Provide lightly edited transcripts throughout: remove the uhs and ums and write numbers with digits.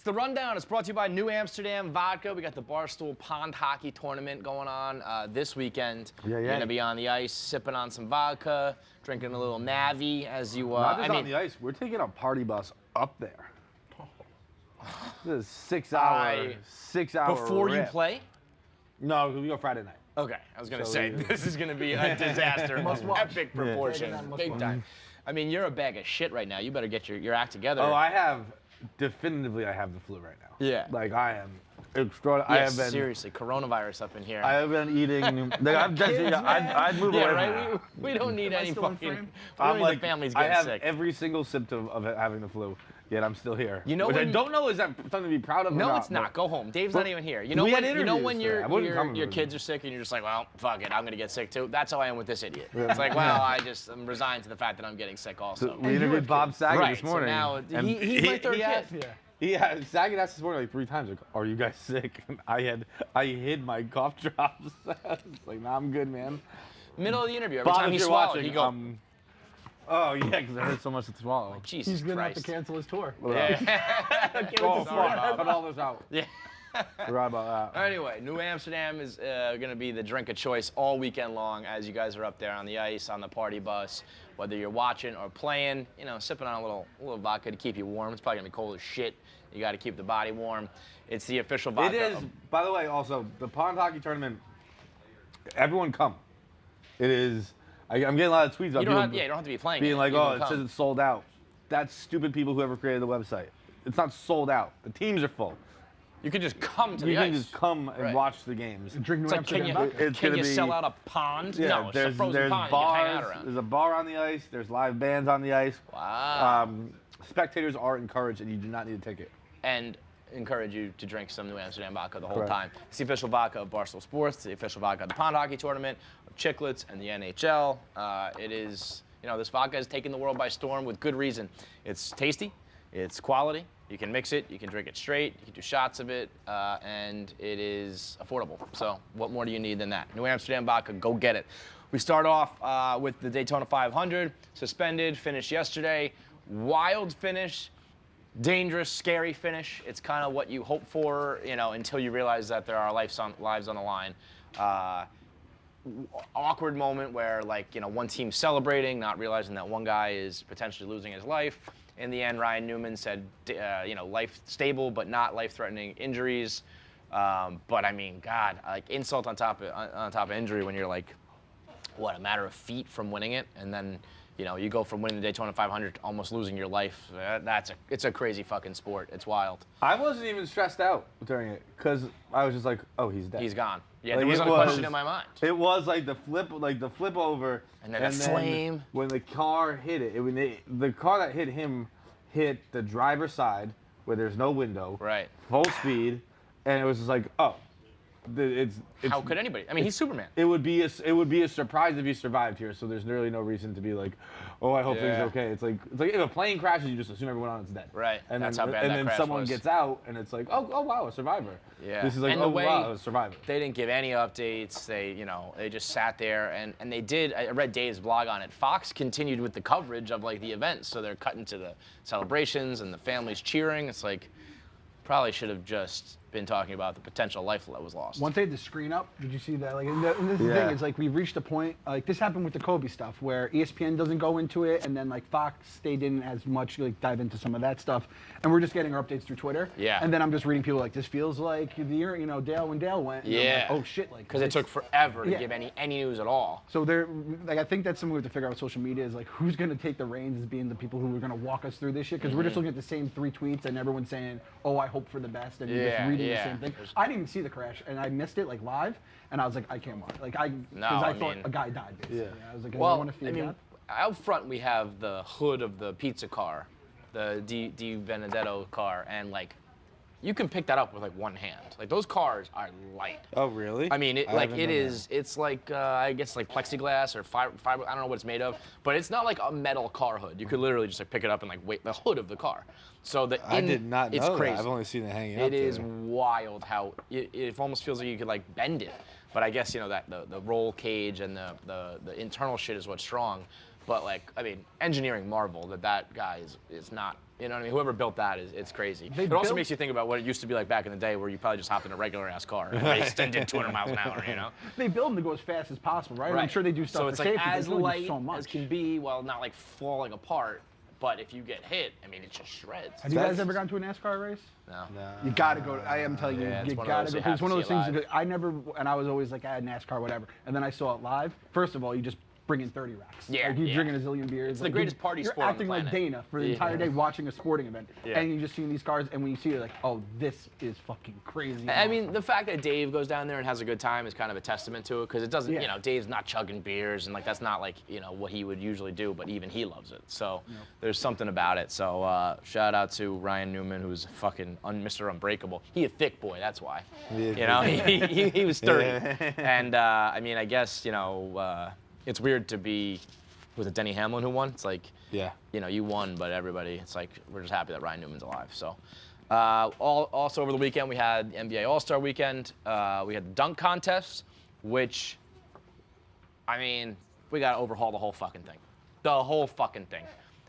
It's the Rundown. It's brought to you by New Amsterdam Vodka. We got the Barstool Pond Hockey Tournament going on this weekend. You're going to be on the ice, sipping on some vodka, drinking a little Navi as you... Not just on the ice. We're taking a party bus up there. This is 6 hour Before rip. you play? No, we go Friday night. Okay, I was going to say, this is going to be a disaster. Epic proportion. Big time. I mean, you're a bag of shit right now. You better get your act together. Oh, I have the flu right now. Yeah. Like, I am extraordinary. Yeah, seriously, coronavirus up in here. I have been eating. Like, I'd move away right? from We don't need any fucking. We I'm don't like, need the families I getting have sick. every single symptom of having the flu, yet I'm still here. You know Which when I don't know is that something to be proud of or No, not, it's not. Go home. Dave's not even here. You know we had when interviews, your kids are sick and you're just like, well, fuck it, I'm gonna get sick too. That's how I am with this idiot. It's like, well, I'm resigned to the fact that I'm getting sick also. So we interviewed Bob Saget this morning. So now he's my third kid. Yeah, Saget asked this morning like 3 times, like, "Are you guys sick?" And I hid my cough drops. It's like, nah, I'm good, man. Middle of the interview, every Bob, time he if you're swallowed, watching, he go. Oh yeah, because I heard so much to swallow. Jesus He's gonna Christ. have to cancel his tour. Yeah. Oh, fuck. Cut all this out. Yeah. Forgot about that. Anyway, New Amsterdam is going to be the drink of choice all weekend long as you guys are up there on the ice, on the party bus, whether you're watching or playing, you know, sipping on a little vodka to keep you warm. It's probably going to be cold as shit. You got to keep the body warm. It's the official vodka. It is, by the way, also, the Pond Hockey Tournament, everyone come. It is, I'm getting a lot of tweets about people you don't have to be playing being like, oh, it says it's sold out. That's stupid people, whoever created the website. It's not sold out. The teams are full. You can just come to You the can ice. just come and watch the games. Drink New It's like, Amsterdam vodka. can you sell out a pond? Yeah, No, it's a frozen pond you can hang out around. There's a bar on the ice. There's live bands on the ice. Wow. Spectators are encouraged, and you do not need a ticket. And encourage you to drink some New Amsterdam vodka the whole time. It's the official vodka of Barstool Sports. It's the official vodka of the Pond Hockey Tournament, of Chiclets, and the NHL. It is, this vodka has taken the world by storm with good reason. It's tasty. It's quality. You can mix it. You can drink it straight. You can do shots of it. And it is affordable. So what more do you need than that? New Amsterdam vodka, go get it. We start off with the Daytona 500. Suspended, finished yesterday. Wild finish. Dangerous, scary finish. It's kind of what you hope for, until you realize that there are lives on the line. Awkward moment where, one team's celebrating, not realizing that one guy is potentially losing his life. In the end, Ryan Newman said, life stable but not life-threatening injuries. But I mean, God, insult on top of injury when you're a matter of feet from winning it, and then. You go from winning the Daytona 500 to almost losing your life. It's a crazy fucking sport. It's wild. I wasn't even stressed out during it because I was just like, oh, he's dead. He's gone. Yeah, there wasn't a question in my mind. It was like the flip over, and then the flame. When the car hit it, the car that hit him hit the driver's side where there's no window. Right. Full speed, and it was just like, oh. How could anybody? I mean, he's Superman. It would be a surprise if he survived here. So there's really no reason to be like, oh, I hope things are okay. It's like if a plane crashes, you just assume everyone on it's dead. Right. And that's then, how bad and that then crash someone was. gets out, and it's like, oh wow, a survivor. Yeah. This is like, wow, a survivor. They didn't give any updates. They just sat there and they did. I read Dave's blog on it. Fox continued with the coverage of the events, so they're cutting to the celebrations and the families cheering. It's like, probably should have just been talking about the potential life that was lost. Once they had the screen up, did you see that? And this is the thing, is we've reached a point, this happened with the Kobe stuff, where ESPN doesn't go into it, and then Fox, they didn't as much dive into some of that stuff, and we're just getting our updates through Twitter. Yeah. And then I'm just reading people this feels like the year, Dale when Dale went. And yeah. I'm like, oh shit, because it took forever to give any news at all. So they're I think that's something we have to figure out with social media is who's going to take the reins as being the people who are going to walk us through this shit, because we're just looking at the same 3 tweets and everyone's saying, oh, I hope for the best, and you're just reading the same thing. I didn't even see the crash, and I missed it live, and I was like, I can't watch. Because I thought a guy died, basically. Yeah. I was like, I want to feel that. Out front we have the hood of the pizza car, the Di Benedetto car, and you can pick that up with one hand. Those cars are light. Oh really? I mean, it's I guess plexiglass or fiber. I don't know what it's made of, but it's not like a metal car hood. You could literally just pick it up and weight the hood of the car. So I did not know it's crazy. That. I've only seen it hanging out It is wild how it almost feels like you could bend it. But I guess that the roll cage and the internal shit is what's strong. But like, I mean, engineering marvel that guy is not. You know what I mean? Whoever built that it's crazy. It also makes you think about what it used to be like back in the day, where you probably just hopped in a regular ass car and raced and did 200 miles an hour. You know? They build them to go as fast as possible, right? I'm sure they do stuff so for it's safety. like as really light so much. as can be, while not like falling apart. But if you get hit, I mean, it just shreds. Have you guys ever gone to a NASCAR race? No. You gotta go. I am telling you, Yeah, you it's one of gotta those go. you have It's one of to those see things live. that I never, and I was always like, NASCAR, whatever. And then I saw it live. First of all, you just bring in 30 racks. Yeah, Like, you're yeah. drinking a zillion beers. It's the like, greatest party you're sport on the acting like planet. Dana for the entire day watching a sporting event. Yeah. And you just see these cars, and when you see it, you're like, oh, this is fucking crazy. I mean, the fact that Dave goes down there and has a good time is kind of a testament to it, because it doesn't, Yeah. Dave's not chugging beers, and like that's not like, what he would usually do, but even he loves it. So there's something about it. So shout out to Ryan Newman, who's fucking Mr. Unbreakable. He a thick boy, that's why. He was sturdy. And I mean, I guess, it's weird to be, was it Denny Hamlin who won? It's like, you won, but everybody, it's like, we're just happy that Ryan Newman's alive. So, also over the weekend, we had the NBA All-Star Weekend. We had the dunk contest, which, I mean, we got to overhaul the whole fucking thing. The whole fucking thing.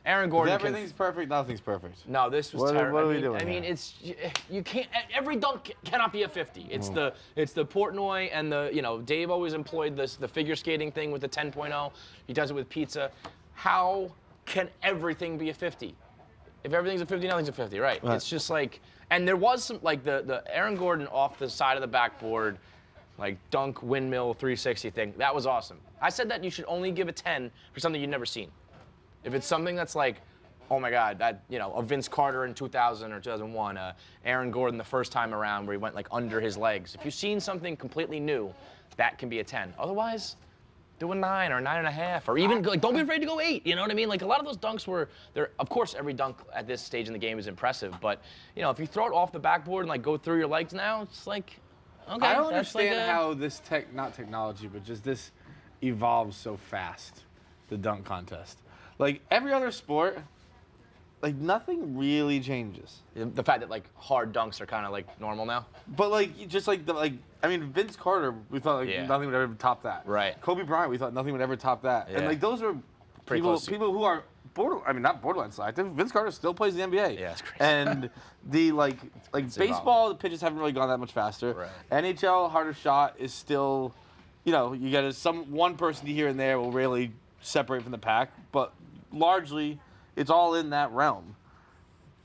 Aaron Gordon. Everything's perfect, nothing's perfect. No, this was terrible. What are we doing? I mean, here? you can't. Every dunk cannot be a 50. It's the Portnoy and the Dave always employed the figure skating thing with the 10.0. He does it with pizza. How can everything be a 50? If everything's a 50, nothing's a 50, right? It's just like, and there was some like the Aaron Gordon off the side of the backboard, like dunk windmill 360 thing. That was awesome. I said that you should only give a 10 for something you've never seen. If it's something that's like, oh my God, that, a Vince Carter in 2000 or 2001, Aaron Gordon the first time around where he went like under his legs. If you've seen something completely new, that can be a 10. Otherwise, do a 9 or 9.5, or even like, don't be afraid to go 8. You know what I mean? Like a lot of those dunks were there. Of course, every dunk at this stage in the game is impressive, but if you throw it off the backboard and like go through your legs now, it's like, okay. I don't that's understand like how this not technology, but just this evolves so fast, the dunk contest. Like every other sport, like nothing really changes. The fact that like hard dunks are kind of like normal now. But like just like Vince Carter, we thought like nothing would ever top that. Right. Kobe Bryant, we thought nothing would ever top that. Yeah. And like those are people who are not borderline selective. Vince Carter still plays the NBA. Yeah, it's crazy. And the like baseball, the pitches haven't really gone that much faster. Right. NHL, harder shot is still, you get one person here and there will really separate from the pack, but largely it's all in that realm.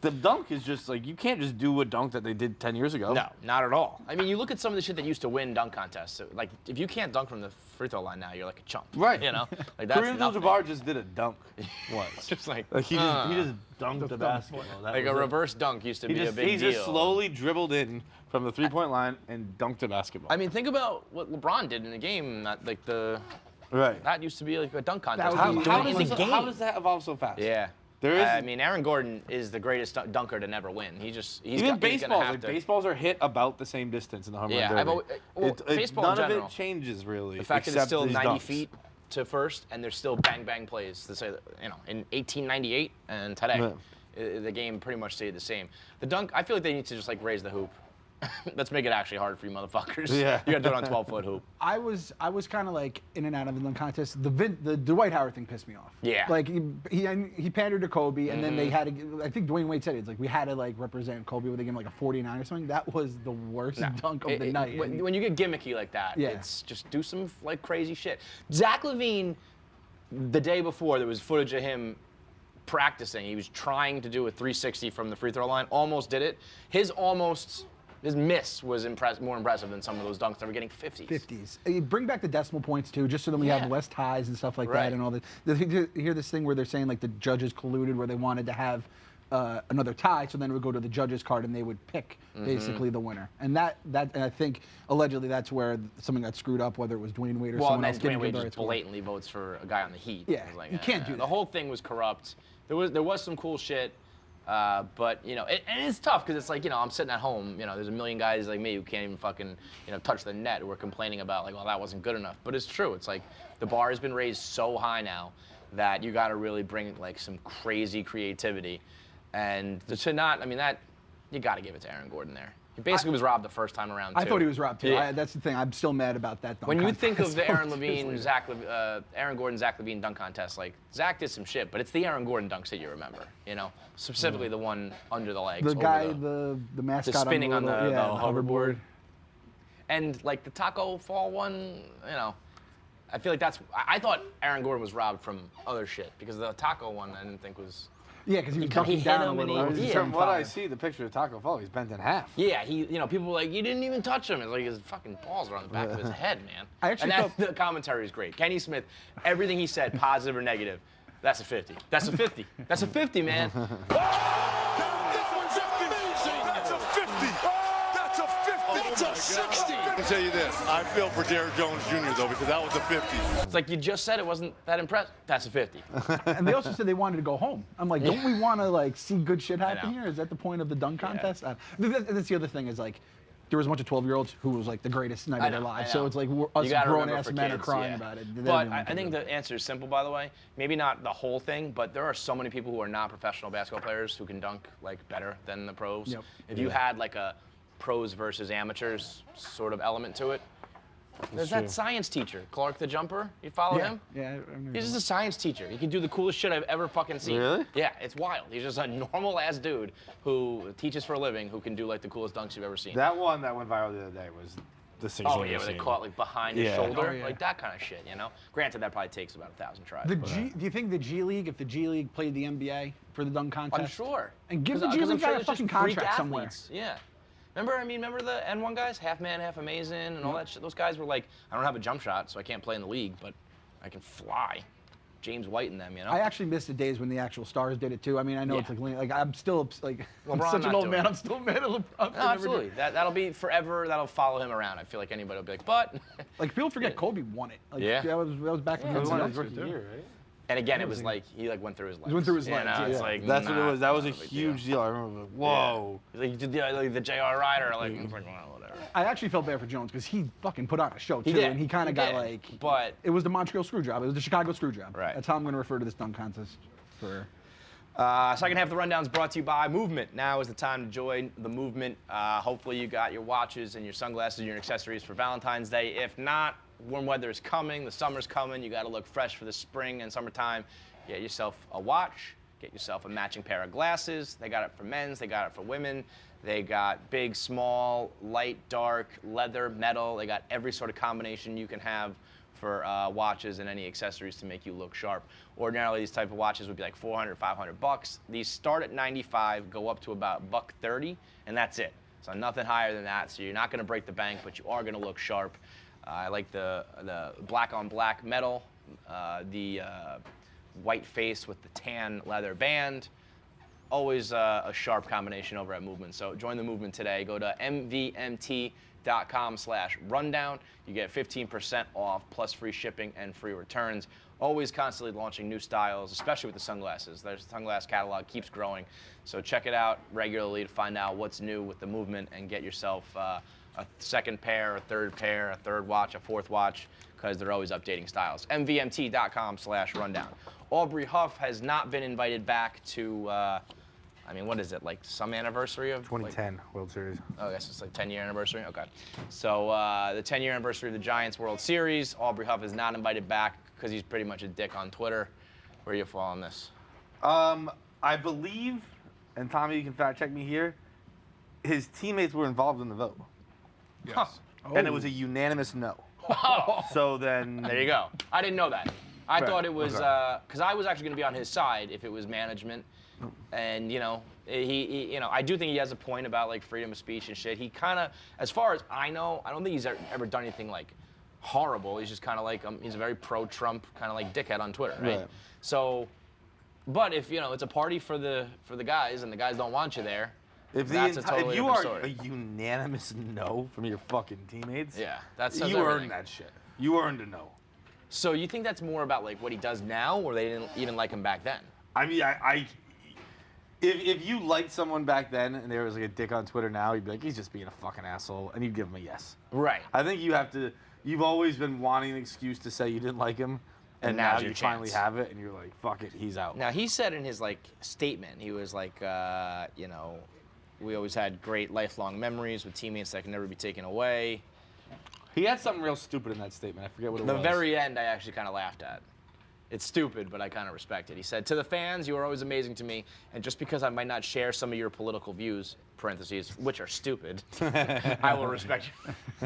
The dunk is just like, you can't just do a dunk that they did 10 years ago. No, not at all. I mean, you look at some of the shit that used to win dunk contests. Like, if you can't dunk from the free throw line now, you're like a chump. Right. Like that's Kareem nothing. Abdul-Jabbar just did a dunk once. Just like He just dunked the basketball. That a was it. reverse dunk used to be a big He deal. just slowly dribbled in from the three-point line and dunked a basketball. I mean, think about what LeBron did in the game. That used to be like a dunk contest. That was How does that evolve so fast? Yeah. I mean, Aaron Gordon is the greatest dunker to never win. Even baseballs. Baseballs are hit about the same distance in the home run derby. Baseball none in general. Of it changes really. The fact that it's still these 90 dunks. feet to first, and there's still bang plays. To say that, in 1898 and today, the game pretty much stayed the same. The dunk, I feel like they need to just like raise the hoop. Let's make it actually hard for you motherfuckers. Yeah. You got to do it on 12-foot hoop. I was kind of like in and out of the dunk contest. The Dwight Howard thing pissed me off. Yeah. Like he pandered to Kobe, and then they had to. I think Dwayne Wade said it's like we had to like represent Kobe with a game like a 49 or something. That was the worst dunk of the night. When you get gimmicky like that, it's just do some like crazy shit. Zach LaVine, the day before, there was footage of him practicing. He was trying to do a 360 from the free throw line. Almost did it. His miss was more impressive than some of those dunks that were getting 50s. 50s. You bring back the decimal points too, just so that we have less ties and stuff like that, and all that. You hear this thing where they're saying like the judges colluded, where they wanted to have another tie, so then it would go to the judges' card and they would pick basically the winner. And and I think allegedly that's where something got screwed up, whether it was Dwayne Wade or someone else. Dwayne Wade just blatantly votes for a guy on the Heat. Yeah, like, you can't do that. The whole thing was corrupt. There was some cool shit. But and it's tough because it's like I'm sitting at home. There's a million guys like me who can't even fucking touch the net. Who are complaining about like, well, that wasn't good enough. But it's true. It's like the bar has been raised so high now that you got to really bring like some crazy creativity, and to not. I mean that you got to give it to Aaron Gordon there. He basically was robbed the first time around, too. I thought he was robbed, too. Yeah. That's the thing. I'm still mad about that dunk When you contest. think of the Aaron Gordon, Zach LaVine dunk contest, like, Zach did some shit, but it's the Aaron Gordon dunks that you remember, you know? Specifically the one under the legs. The guy, the the mascot spinning on the hoverboard. And, like, the taco fall one, you know, I feel like I thought Aaron Gordon was robbed from other shit, because the taco one I didn't think was... Yeah, because he was He dunking hit down him a and little. he- From what I see, the picture of Taco Fall, he's bent in half. Yeah, people were like, you didn't even touch him. It's like his fucking balls are on the back of his head, man. I actually and the commentary is great. Kenny Smith, everything he said, positive or negative, that's a 50. That's a 50. That's a 50, man. That one's amazing. That's a 50. That's a 50. That's a 60. I'll tell you this. I feel for Derrick Jones Jr. though, because that was a 50. It's like you just said it wasn't that impressive. That's a 50. And they also said they wanted to go home. I'm like, don't we want to like see good shit happen know. here? Is that the point of the dunk contest? That's the other thing is like, there was a bunch of 12-year-olds who was like the greatest night of their lives. So it's like us grown-ass men are crying about it. But I think the answer is simple, by the way. Maybe not the whole thing, but there are so many people who are not professional basketball players who can dunk like better than the pros. Yep. If you had like a pros versus amateurs sort of element to it, there's that science teacher, Clark the Jumper. You follow him? Yeah, I remember He's just that. a science teacher. He can do the coolest shit I've ever fucking seen. Really? Yeah, it's wild. He's just a normal ass dude who teaches for a living who can do like the coolest dunks you've ever seen. That one that went viral the other day was the sickest Oh thing yeah, I've where they seen. caught like behind his Yeah. shoulder, Oh, yeah. like that kind of shit, you know. Granted, that probably takes about 1,000 tries. Do you think the G League, if the G League played the NBA for the dunk contest? I'm sure. And give the 'Cause G I'm League sure guy a there's just fucking freak contract somewhere. athletes. Yeah. Remember the N1 guys, half man, half amazing, and all that shit. Those guys were like, I don't have a jump shot, so I can't play in the league, but I can fly. James White and them, you know. I actually miss the days when the actual stars did it too. I mean, I know Yeah. it's like I'm still like I'm LeBron such an not old doing man. it. I'm still mad at LeBron. No, absolutely. That'll be forever. That'll follow him around. I feel like anybody will be like, but. Like people forget Kobe won it. Like, Yeah. that was back in It the was one of his youngsters, rookie too. year, right? And again, it was like he like went through his legs. went through his You legs, know, yeah. it's like, That's what it was. That was a not big huge deal. I remember. Like, whoa. He's like, you did the J.R. Ryder, like, it's like, well, whatever. I actually felt bad for Jones because he fucking put on a show too, did. and he kind He of got did. like. But It was the Montreal screw job. It was the Chicago screw job. Right. That's how I'm going to refer to this dunk contest. For. second half of the rundown is brought to you by Movement. Now is the time to join the movement. Hopefully you got your watches and your sunglasses and your accessories for Valentine's Day. If not, warm weather is coming. The summer's coming. You got to look fresh for the spring and summertime. Get yourself a watch. Get yourself a matching pair of glasses. They got it for men's. They got it for women. They got big, small, light, dark, leather, metal. They got every sort of combination you can have for watches and any accessories to make you look sharp. Ordinarily, these type of watches would be like 400, 500 bucks. These start at 95, go up to about $130, and that's it. So nothing higher than that. So you're not going to break the bank, but you are going to look sharp. I like the black on black metal, the white face with the tan leather band. Always a sharp combination over at Movement. So join the movement today. Go to mvmt.com/rundown. You get 15% off plus free shipping and free returns. Always constantly launching new styles, especially with the sunglasses. Their sunglass catalog keeps growing. So check it out regularly to find out what's new with the movement and get yourself a second pair, a third watch, a fourth watch, because they're always updating styles. mvmt.com/rundown. Aubrey Huff has not been invited back to, what is it, like some anniversary of? 2010 World Series. Oh, I guess it's like 10-year anniversary? Okay. So the 10-year anniversary of the Giants World Series, Aubrey Huff is not invited back because he's pretty much a dick on Twitter. Where do you fall on this? I believe, and Tommy, you can fact check me here, his teammates were involved in the vote. Yes. Huh. And it was a unanimous no. So then... There you go. I didn't know that. I Right, thought it was, okay. because I was actually going to be on his side if it was management. And, he I do think he has a point about, like, freedom of speech and shit. He kind of, as far as I know, I don't think he's ever done anything, like, horrible. He's just kind of like, he's a very pro-Trump kind of, like, dickhead on Twitter, right? So, but if, it's a party for the guys and the guys don't want you there, If that's a totally you different are story. a unanimous no from your fucking teammates, Yeah, that says you everything. earned that shit. You earned a no. So you think that's more about, like, what he does now, or they didn't even like him back then? I mean, if you liked someone back then and there was like a dick on Twitter now, you'd be like, he's just being a fucking asshole, and you'd give him a yes. Right. I think you've always been wanting an excuse to say you didn't like him, and now now's you your finally chance. have it, and you're like, fuck it, he's out. Now, he said in his, like, statement, he was like, we always had great lifelong memories with teammates that can never be taken away. He had something real stupid in that statement. I forget what it was. The very end, I actually kind of laughed at. It's stupid, but I kind of respect it. He said, "To the fans, you are always amazing to me, and just because I might not share some of your political views, parentheses, which are stupid, I will respect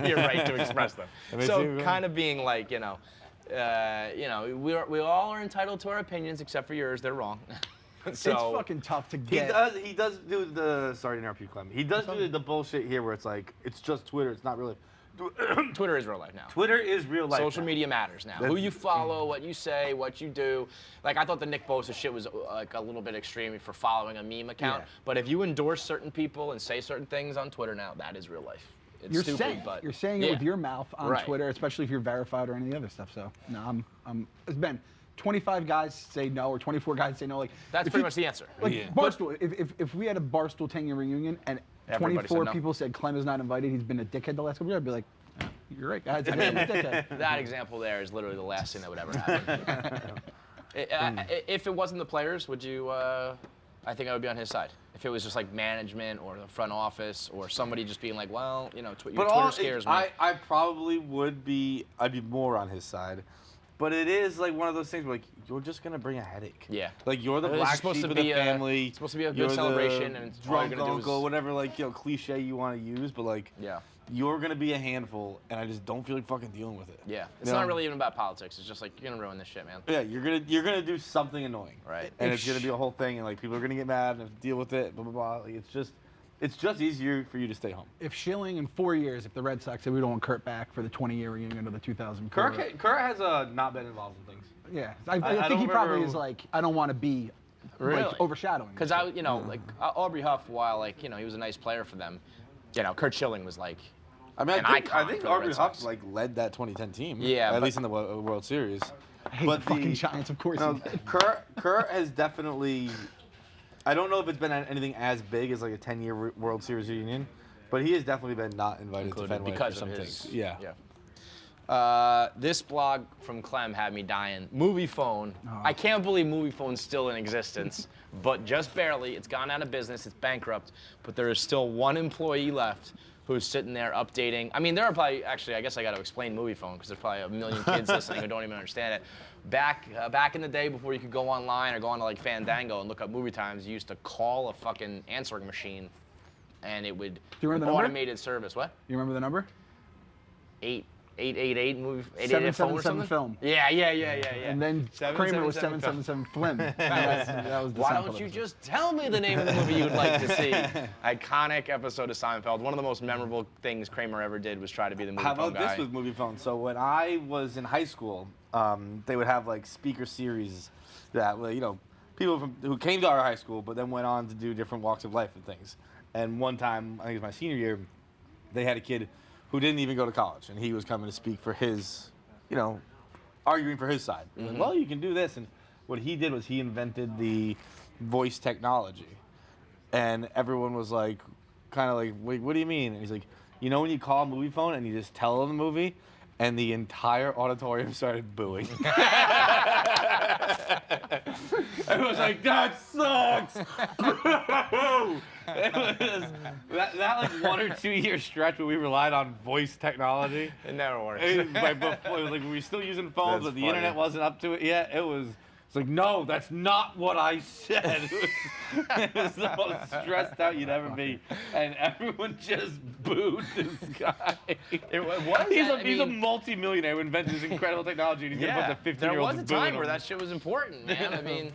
your right to express them." So kind of being like, we all are entitled to our opinions except for yours. They're wrong. So it's fucking tough to get. He does do the. Sorry to interrupt you, Clem. He does do the bullshit here where it's like it's just Twitter. It's not really. Twitter is real life now. Twitter is real life. Social media matters now. Who you follow, what you say, what you do. Like, I thought the Nick Bosa shit was like a little bit extreme for following a meme account. Yeah. But if you endorse certain people and say certain things on Twitter now, that is real life. It's You're stupid, saying, but you're saying it with your mouth on Right. Twitter, especially if you're verified or any of the other stuff. So no, it's been 25 guys say no or 24 guys say no. Like That's pretty much the answer. Like Yeah. Barstool, if we had a Barstool 10-year reunion and Everybody 24 said no. people said Clem is not invited, he's been a dickhead the last couple years, I'd be like, "Yeah, you're right, guys. I've been a dickhead." That example there is literally the last thing that would ever happen. If it wasn't the players, would you? I think I would be on his side. If it was just like management or the front office or somebody just being like, well, your Twitter scares me. I probably would be. I'd be more on his side. But it is like one of those things where like you're just gonna bring a headache. Yeah. Like you're the It's black supposed sheep to of the be family. it's supposed to be a good you're celebration, the and all you're drunk gonna do is- uncle, whatever cliche you want to use. But like, Yeah. you're gonna be a handful, and I just don't feel like fucking dealing with it. Yeah. It's You not know? really even about politics. It's just like you're gonna ruin this shit, man. Yeah, you're gonna do something annoying. Right. And it's gonna be a whole thing, and like people are gonna get mad and have to deal with it. Blah blah blah. Like, it's just easier for you to stay home. If Schilling in 4 years, if the Red Sox said we don't want Kurt back for the 20-year reunion of the 2004. Kurt has not been involved in things. Yeah, I don't think he probably remember- is like, I don't want to be Really? like overshadowing. Because Aubrey Huff, while he was a nice player for them, Kurt Schilling was like, I mean, an I icon think for the Aubrey Red Huff Sox. led that 2010 team. Yeah, at but- least in the World Series. I hate but the fucking Giants, of course. No, he did. Kurt has definitely. I don't know if it's been anything as big as like a 10-year World Series reunion, but he has definitely been not invited to included Fenway because for some of his. things. Yeah. This blog from Clem had me dying. Moviefone. I can't believe Moviefone's still in existence, but just barely. It's gone out of business. It's bankrupt, but there is still one employee left who's sitting there updating. I mean, there are probably, actually, I guess I got to explain Moviefone because there's probably a million kids listening who don't even understand it. Back in the day, before you could go online or go on to like Fandango and look up movie times, you used to call a fucking answering machine, and it would you remember the number? automated service. What? You remember the number? 888 movie 888 phone or 777 something? film. Yeah. And then Kramer was 777 Flim. That was the Why Seinfeld don't you episode. just tell me the name of the movie you'd like to see? Iconic episode of Seinfeld. One of the most memorable things Kramer ever did was try to be the movie How phone about guy. this with Moviefone? So when I was in high school, they would have like speaker series that people who came to our high school, but then went on to do different walks of life and things. And one time, I think it was my senior year, they had a kid who didn't even go to college, and he was coming to speak for his, arguing for his side. Like, well, you can do this, and what he did was he invented the voice technology, and everyone was like, kind of like, wait, what do you mean? And he's like, when you call a movie phone and you just tell them the movie, and the entire auditorium started booing. Everyone's like, that sucks! It was that like 1 or 2 year stretch where we relied on voice technology. It never works. It was like before, it was like we were still using phones, That's but the funny. internet wasn't up to it yet. It's like, no, that's not what I said. It was the most stressed out you'd ever be. And everyone just booed this guy. He's a multi-millionaire who invented this incredible technology, and he's going to put the 15-year-olds there was a time booing where him. that shit was important, man. I mean,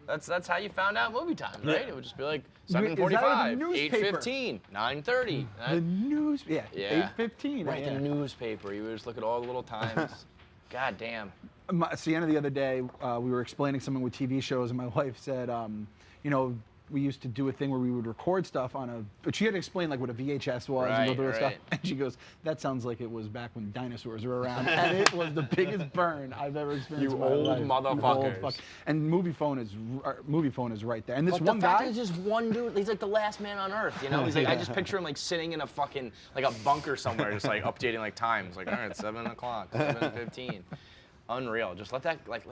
that's how you found out movie times, right? It would just be like 7:45, newspaper? 8:15, 9:30. The news, yeah. 8:15. Right, yeah. the newspaper. You would just look at all the little times. God damn. Sienna the other day, we were explaining something with TV shows, and my wife said, we used to do a thing where we would record stuff but she had to explain like what a VHS was and go through her stuff. And she goes, that sounds like it was back when dinosaurs were around. And it was the biggest burn I've ever experienced You in my old life. motherfuckers. And Moviefone is right there. And this But one the fact guy, is just one dude, he's like the last man on earth, He's like, I just picture him like sitting in a fucking, like a bunker somewhere, just like updating like times. Like, all right, 7 o'clock, 7:15. Unreal. Just let's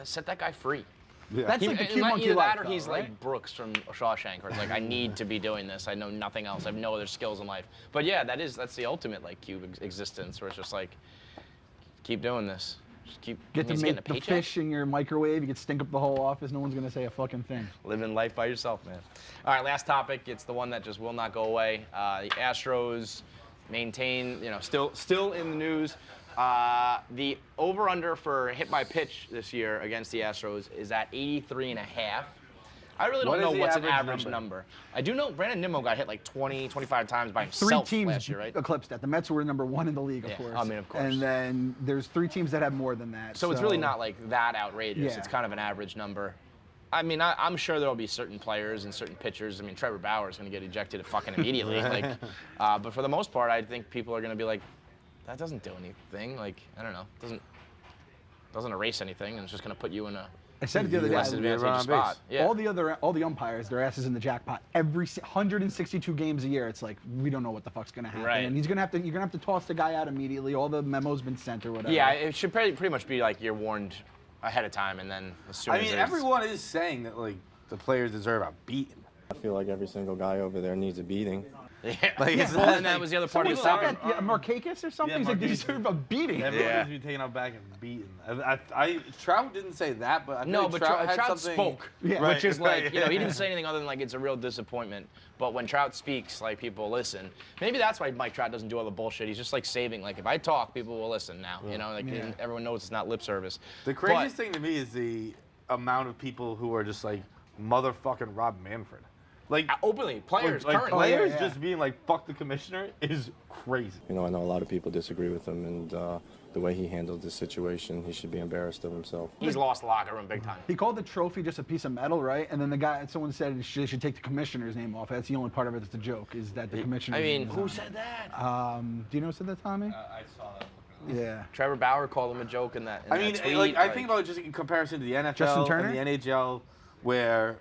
set that guy free. That's like the cute monkey either life, that or though, he's right? like Brooks from Shawshank, where it's like, I need to be doing this. I know nothing else. I have no other skills in life. But yeah, that's the ultimate like cube existence, where it's just like, keep doing this. Just keep Get to he's make getting a the paycheck. fish in your microwave. You can stink up the whole office. No one's gonna say a fucking thing. Living life by yourself, man. All right, last topic. It's the one that just will not go away. The Astros maintain, still in the news. The over/under for hit by pitch this year against the Astros is at 83.5. I really What don't know is the what's an average average number? number. I do know Brandon Nimmo got hit like 20, 25 times by Three himself teams last year, right? eclipsed that. The Mets were number 1 in the league, of Yeah, course. I mean, of course. And then there's 3 teams that have more than that. So it's really not like that outrageous. Yeah. It's kind of an average number. I mean, I'm sure there'll be certain players and certain pitchers. I mean, Trevor Bauer is going to get ejected fucking immediately. But for the most part, I think people are going to be like, that doesn't do anything. Like, I don't know, doesn't erase anything, and it's just going to put you in a I said it the other day. less advantageous spot. Yeah. All the umpires, their asses in the jackpot. Every 162 games a year, it's like we don't know what the fuck's gonna happen, Right. and you're gonna have to toss the guy out immediately. All the memos been sent or whatever. Yeah, it should pretty much be like you're warned ahead of time, and then as soon I as mean, there's- everyone is saying that like the players deserve a beating. I feel like every single guy over there needs a beating. Yeah. Like, it's Well, not and that like- was the other part of the Somebody said topic. that, Markakis or something. Yeah, He's like, they Markakis. deserve a beating. Everyone Yeah. needs to be taken out back and beaten. Trout didn't say that, but I feel No, like but Trout had Trout something. spoke, Yeah. which is Right, like, right. he didn't say anything other than like it's a real disappointment. But when Trout speaks, like people listen. Maybe that's why Mike Trout doesn't do all the bullshit. He's just like saving. Like if I talk, people will listen now. Yeah. Everyone knows it's not lip service. The craziest thing to me is the amount of people who are just like motherfucking Rob Manfred. Like Openly, players, like currently. players yeah. just being like "fuck the commissioner" is crazy. You know, I know a lot of people disagree with him, and the way he handled this situation, he should be embarrassed of himself. He's lost the locker room big time. He called the trophy just a piece of metal, right? And then someone said they should take the commissioner's name off. That's the only part of it that's a joke, is that the commissioner. I mean, who said that? Do you know who said that, Tommy? I saw that. Yeah. Trevor Bauer called him a joke in that. I mean, tweet, I think about it just in comparison to the Justin NFL Turner? and the NHL, where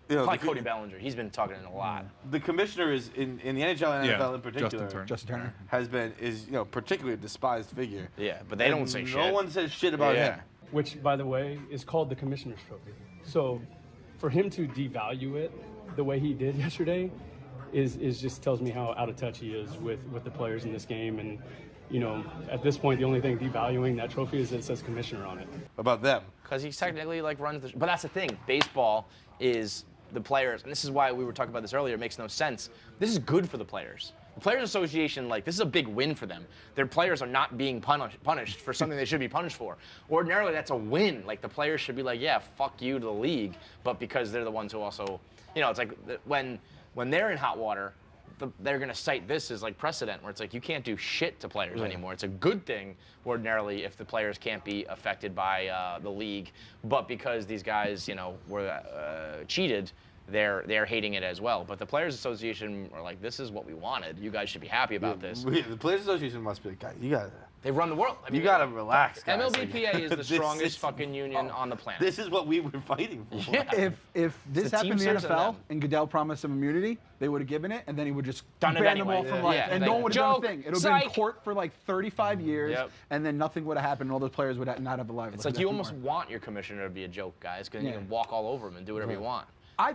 probably Cody Bellinger. He's been talking a lot. the commissioner is in the NHL and NFL in particular. Justin Turner. is particularly a despised figure. Yeah, but they don't say shit. No one says shit about Yeah. him. Which, by the way, is called the Commissioner's Trophy. So, for him to devalue it the way he did yesterday is just tells me how out of touch he is with the players in this game. And, at this point, the only thing devaluing that trophy is that it says Commissioner on it. About them. Because he's technically like runs the. But that's the thing. Baseball is the players, and this is why we were talking about this earlier. It makes no sense. This is good for the players. The Players Association, this is a big win for them. Their players are not being punished for something they should be punished for. Ordinarily, that's a win. Like the players should be like, yeah, fuck you to the league. But because they're the ones who also, it's like when they're in hot water, they're going to cite this as like precedent where it's like you can't do shit to players anymore. It's a good thing ordinarily if the players can't be affected by the league, but because these guys were cheated, they're hating it as well. But the Players Association are like, this is what we wanted. You guys should be happy about this. The Players Association must be like, guys, you gotta. They run the world. I mean, You gotta relax, guys. MLBPA is the This strongest is- fucking union on the planet. This is what we were fighting for. Yeah. If this the happened in the Teamsters and NFL them. and Goodell promised him immunity, they would have given it, and then he would just Done it ban them all anyway. from life, Yeah. and Like, no one would have done joke, a thing. It would have been in psych. court for like 35 years, Yep. and then nothing would have happened, and all those players would not have a livelihood. It's like you almost want your commissioner to be a joke, guys, because you Yeah. can walk all over him and do whatever you want.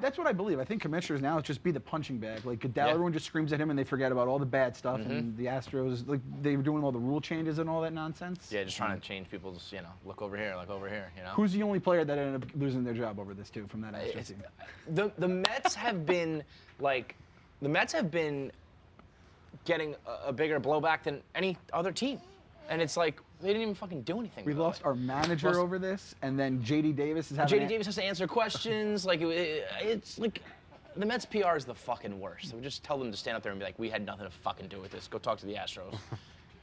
That's what I believe. I think commissioners now just be the punching bag. Like Goodell, Yeah. everyone just screams at him and they forget about all the bad stuff. And the Astros, they were doing all the rule changes and all that nonsense. Yeah, just trying to change people's, look over here, look over here, Who's the only player that ended up losing their job over this too from that Astros It's- team? the Mets have been getting a bigger blowback than any other team, and it's like they didn't even fucking do anything. We about lost it. our manager Lost- over this, and then JD Davis is having. JD Davis has to answer questions. It's like the Mets PR is the fucking worst. So we just tell them to stand up there and be like, we had nothing to fucking do with this. Go talk to the Astros.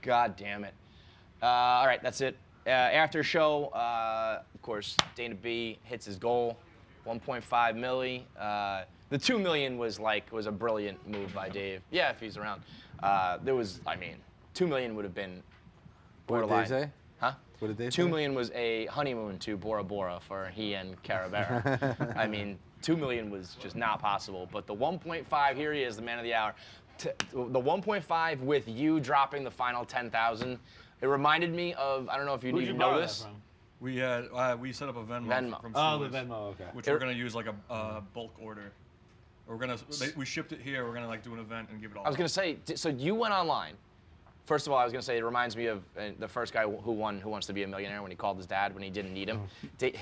God damn it. All right, that's it. After show, of course, Dana B hits his goal, 1.5 milli. The 2 million was a brilliant move by Dave. Yeah, if he's around. 2 million would have been What did borderline. they say? Huh? What did they 2 say? million was a honeymoon to Bora Bora for he and Carabera. I mean, 2 million was just not possible. But the 1.5, here he is, the man of the hour. The 1.5 with you dropping the final 10,000. It reminded me of, I don't know if you Who'd even you know borrow this. that from? We set up a Venmo. from Oh, the Suez, Venmo, okay. which we're gonna use like a bulk order. We shipped it here. We're gonna like do an event and give it all. I was gonna say, so you went online. First of all, I was gonna say it reminds me of the first guy who won Who Wants to Be a Millionaire when he called his dad when he didn't need him.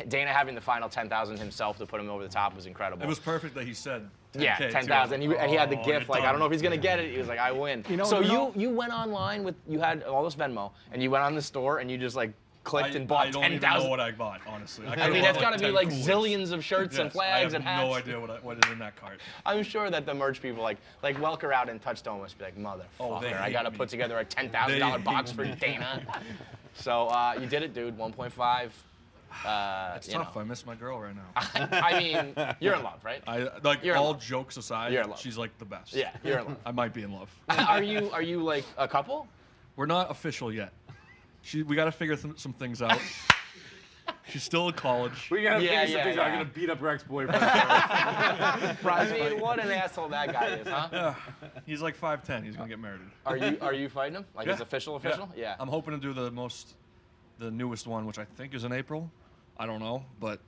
Dana having the final 10,000 himself to put him over the top was incredible. It was perfect that he said 10K. Yeah, 10,000. And he had the gift. Like, I don't know if he's gonna Yeah. get it. He was like, I win. You know, so you went online you had all this Venmo, and you went on the store and you just like clicked and bought 10,000. I don't even know what I bought, honestly. I mean, it's got to be 10 like coolers. zillions of shirts and flags and hats. I have no idea what is in that cart. I'm sure that the merch people like Welker out and Touchstone must be like, motherfucker, they I got to hate put me. together a $10,000 box for Dana. So you did it, dude. 1.5. It's tough. I miss my girl right now. I mean, you're in love, right? You're all jokes aside, You're in love. she's like the best. Yeah, you're in love. I might be in love. Are you like a couple? We're not official yet. We got to figure some things out. She's still in college. We gotta Yeah, figure some yeah, things out. I'm yeah. gonna beat up her ex-boyfriend. I mean, what an asshole that guy is, huh? He's like 5'10". He's gonna get married. Are you fighting him? Like his official? Yeah. I'm hoping to do the newest one, which I think is in April. I don't know, but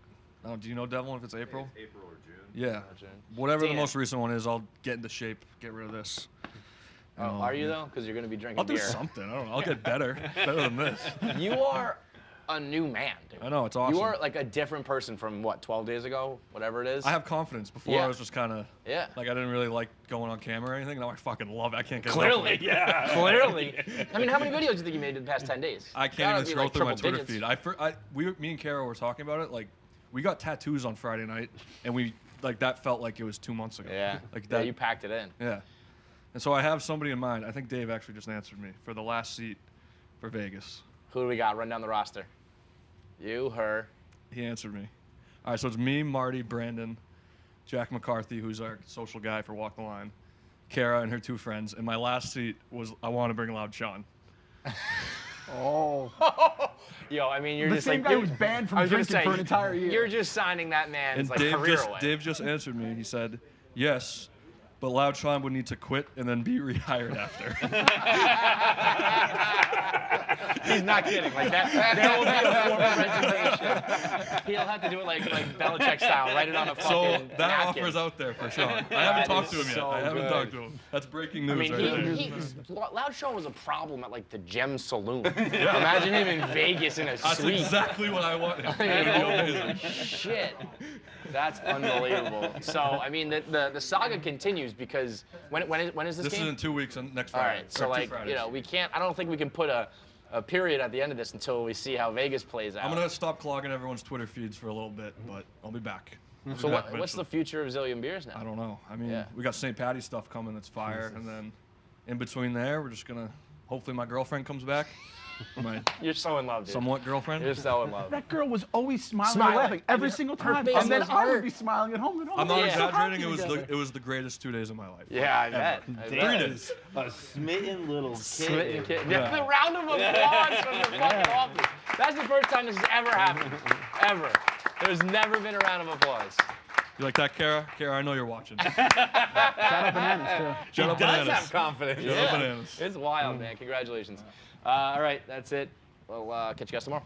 do you know, Devlin, if it's April? It's April or June. Yeah. June. Whatever the Damn. most recent one is, I'll get into shape, get rid of this. Oh, are you though? Because you're gonna be drinking I'll do beer. something. I don't know. I'll get better than this. You are a new man, dude. I know, it's awesome. You are like a different person from what, 12 days ago, whatever it is. I have confidence. Before Yeah. I was just kind of like I didn't really like going on camera or anything. Now I fucking love it. I can't get enough of Clearly, it. yeah. Clearly. I mean, how many videos do you think you made in the past 10 days? I can't Gotta even be, scroll like, through my triple Twitter digits. feed. Me and Kara were talking about it. Like, we got tattoos on Friday night, and that felt like it was 2 months ago. Yeah. Like Yeah, that. you packed it in. Yeah. And so I have somebody in mind. I think Dave actually just answered me for the last seat for Vegas. Who do we got? Run down the roster. You, her. He answered me. All right, so it's me, Marty, Brandon, Jack McCarthy, who's our social guy for Walk the Line, Kara and her 2 friends, and my last seat was I Want to Bring Loud Sean. Oh. Yo, I mean, you're The just same like guy who's banned from drinking for an entire year. You're just signing that man's And career away. Dave just answered me. He said, yes, but Loud Sean would need to quit and then be rehired after. He's not kidding. Like that, there will be a form of resignation. He'll have to do it like Belichick style, write it on a So fucking that napkin. offer's out there for Sean. I haven't talked to him yet. so I haven't good. talked to him. That's breaking news I mean, right there. Loud Sean was a problem at like the Gem Saloon. Imagine him in Vegas in a That's suite. exactly what I wanted. I mean, holy shit. That's unbelievable. So, I mean, the saga continues because when is this This game? is in 2 weeks and next All Friday. right, so Or 2 like, Fridays. we can't. I don't think we can put a period at the end of this until we see how Vegas plays out. I'm going to stop clogging everyone's Twitter feeds for a little bit, but I'll be back. So what's the future of Zillion Beers now? I don't know. I mean, Yeah. we got St. Patty's stuff coming that's fire, and then in between there, we're just going to, hopefully my girlfriend comes back. My You're so in love, dude. somewhat girlfriend. You're so in love. That girl was always smiling, Smiling. and laughing every I mean, single her time. face And then was I hurt. would be smiling at home. I'm not Yeah. exaggerating. Together. It was the greatest 2 days of my life. Yeah, I bet. Ever. I Damn. bet. 3 days. A smitten little kid. Smitten kid. Yeah. The round of applause from the fucking office. That's the first time this has ever happened. Ever. There's never been a round of applause. You like that, Kara? Kara, I know you're watching. Shout out bananas too. Shut up, Does bananas. have confidence. Shut up, bananas. It's wild, man. Congratulations. All right, that's it. We'll catch you guys tomorrow.